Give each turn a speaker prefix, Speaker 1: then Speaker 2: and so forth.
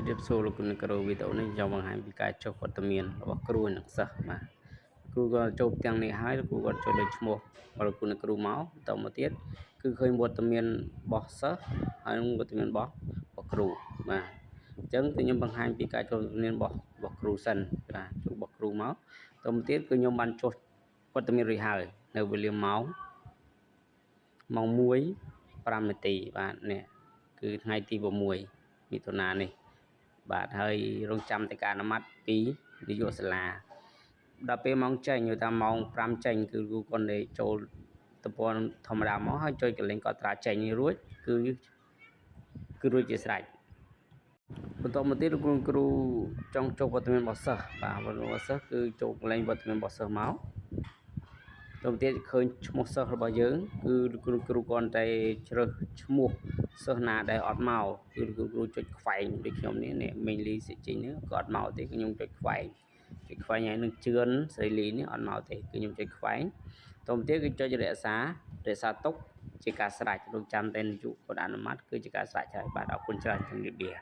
Speaker 1: រៀបសួរលោកគ្រូវីដេអូនេះខ្ញុំបង្ហាញពីការចុះវត្តមានរបស់គ្រូនិងសិស្សបាទគ្រូគាត់ចូលទាំងនេះហើយគ្រូគាត់ចូលដោយឈ្មោះរបស់លោកគ្រូមកតមកទៀតគឺឃើញវត្តមានរបស់សិស្សហើយនិងវត្តមានរបស់គ្រូបាទអញ្ចឹងគឺខ្ញុំបង្ហាញពីការចូលវត្តមានរបស់គ្រូសិនបាទចូលរបស់គ្រូមកតមកទៀតគឺខ្ញុំបានចុះវត្តមានរួចហើយនៅវេលាម៉ោង1:05 នាទីបាទនេះគឺថ្ងៃទី6 មិថុនានេះបាទហើយរងចាំតែការអនុម័តពីនាយកសាលាដល់ពេលម៉ោងចេញយល់ថាម៉ោង5ចេញគឺគ្រូគាត់ទៅចូលតំព័ន្ធធម្មតាមកហើយចុចកលេងកត់ត្រាចេញរួចគឺរួចជាស្រេចបន្តមកទៀតគ្រូចង់ចូលវត្តមានរបស់សិស្សបាទវត្តមានរបស់សិស្សគឺចូលកលេងវត្តមានរបស់សិស្សមកទៅទៀតឃើញឈ្មោះសិស្សរបស់យើងគឺគ្រូគាត់តែជ្រើសឈ្មោះសិស្សណាដែលអត់មកគឺគ្រូចុចខ្វែងដូចខ្ញុំនេះមេងលីសិជិញនេះក៏អត់មកទេខ្ញុំចុចខ្វែងហើយនឹងជឿនស្រីលីនេះអត់មកទេគឺខ្ញុំចុចខ្វែងតទៅទៀតគឺចុចរក្សាទុកជាការស្រេចរងចាំតែនាយកគាត់អនុម័តគឺជាការស្រេចហើយបាទអរគុណច្រើនជំរាបលា